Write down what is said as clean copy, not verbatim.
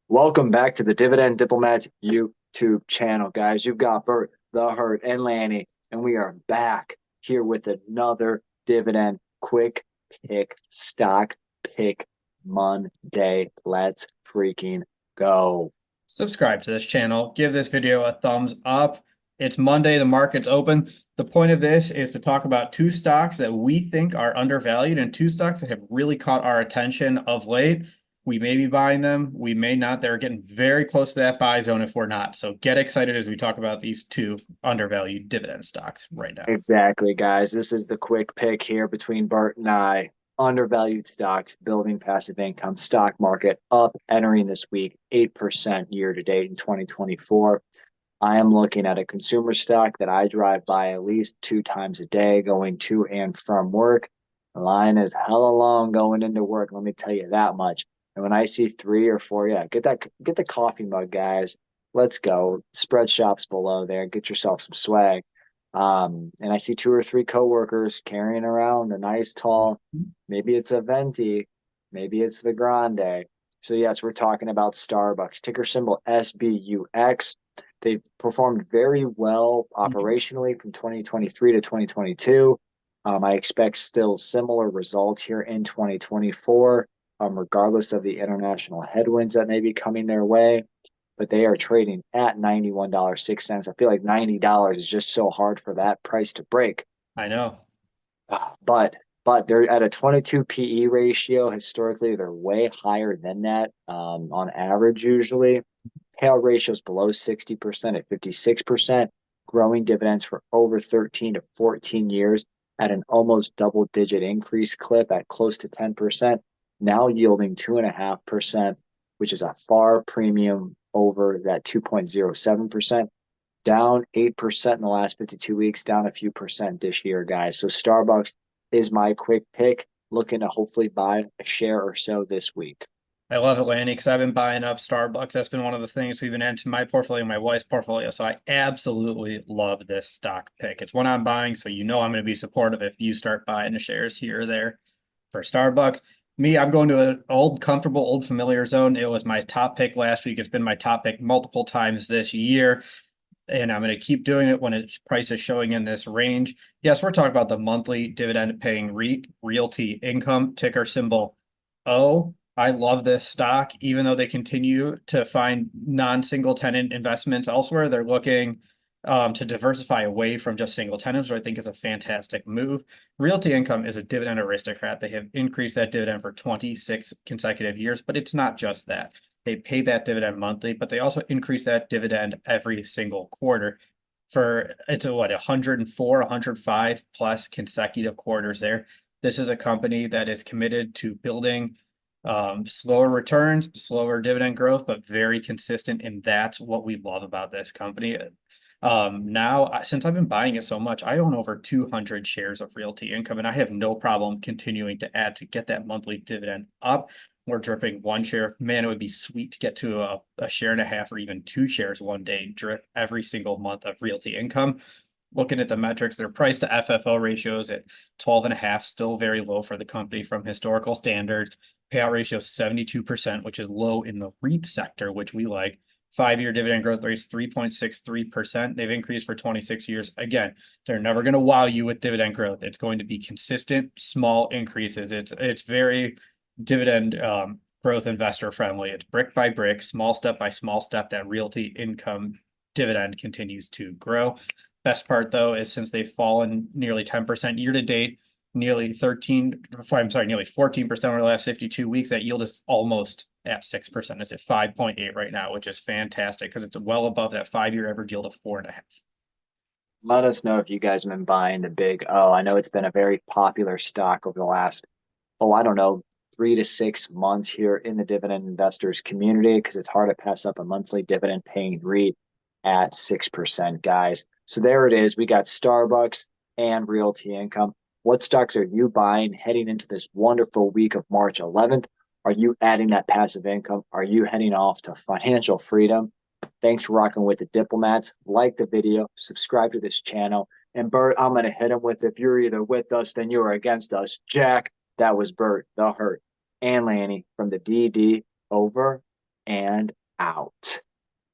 Welcome back to the Dividend Diplomats YouTube channel, guys. You've got Bert, the Hurt, and Lanny, and we are back here with another Dividend Quick Pick Stock Pick Monday. Let's freaking go. Subscribe to this channel, give this video a thumbs up. It's Monday, the market's open. The point of this is to talk about two stocks that we think are undervalued and two stocks that have really caught our attention of late. We may be buying them, we may not. They're getting very close to that buy zone if we're not. So get excited as we talk about these two undervalued dividend stocks right now. Exactly, guys. This is the quick pick here between Bert and I. Undervalued stocks, building passive income, stock market up, entering this week 8% year to date in 2024. I am looking at a consumer stock that I drive by at least 2 times a day going to and from work. The line is hella long going into work, let me tell you that much. And when I see 3 or 4, yeah, get the coffee mug, guys. Let's go. Spread shops below there. Get yourself some swag. And I see 2 or 3 coworkers carrying around a nice tall, maybe it's a venti, maybe it's the grande. So yes, we're talking about Starbucks, ticker symbol SBUX. They performed very well operationally from 2023 to 2022. I expect still similar results here in 2024, regardless of the international headwinds that may be coming their way. But they are trading at $91.06. I feel like $90 is just so hard for that price to break. I know. But they're at a 22 PE ratio. Historically, they're way higher than that on average usually. Payout ratio is below 60% at 56%, growing dividends for over 13 to 14 years at an almost double-digit increase clip at close to 10%, now yielding 2.5%, which is a far premium over that 2.07%, down 8% in the last 52 weeks, down a few percent this year, guys. So Starbucks is my quick pick, looking to hopefully buy a share or so this week. I love it, Lanny, because I've been buying up Starbucks. That's been one of the things we've been adding to my portfolio, my wife's portfolio. So I absolutely love this stock pick. It's one I'm buying, so you know I'm going to be supportive if you start buying the shares here or there for Starbucks. Me, I'm going to an old, comfortable, old familiar zone. It was my top pick last week. It's been my top pick multiple times this year. And I'm going to keep doing it when its price is showing in this range. Yes, we're talking about the monthly dividend paying REIT, Realty Income, ticker symbol O. I love this stock, even though they continue to find non-single tenant investments elsewhere. They're looking to diversify away from just single tenants, which I think is a fantastic move. Realty Income is a dividend aristocrat. They have increased that dividend for 26 consecutive years, but it's not just that. They pay that dividend monthly, but they also increase that dividend every single quarter for it's a what 104, 105 plus consecutive quarters there. This is a company that is committed to building slower returns, slower dividend growth, but very consistent. And that's what we love about this company. Now, since I've been buying it so much, I own over 200 shares of Realty Income, and I have no problem continuing to add to get that monthly dividend up. We're dripping 1 share. Man, it would be sweet to get to a share and a half or even 2 shares one day, drip every single month of Realty Income. Looking at the metrics, their price to FFO ratios at 12.5, still very low for the company from historical standard. Payout ratio 72%, which is low in the REIT sector, which we like. 5-year dividend growth rate is 3.63%. They've increased for 26 years. Again, they're never going to wow you with dividend growth. It's going to be consistent, small increases. It's very dividend growth investor friendly. It's brick by brick, small step by small step that Realty Income dividend continues to grow. Best part though is since they've fallen nearly 10% year to date, nearly 14% over the last 52 weeks, that yield is almost at 6%. It's at 5.8 right now, which is fantastic because it's well above that 5-year average yield of 4.5. Let us know if you guys have been buying the big O. I know it's been a very popular stock over the last, I don't know, 3 to 6 months here in the dividend investors community because it's hard to pass up a monthly dividend paying REIT at 6%, guys. So there it is. We got Starbucks and Realty Income. What stocks are you buying heading into this wonderful week of March 11th? Are you adding that passive income? Are you heading off to financial freedom? Thanks for rocking with the Diplomats. Like the video, subscribe to this channel. And Bert, I'm going to hit him with if you're either with us, then you're against us. Jack, that was Bert, the Hurt, and Lanny from the DD over and out.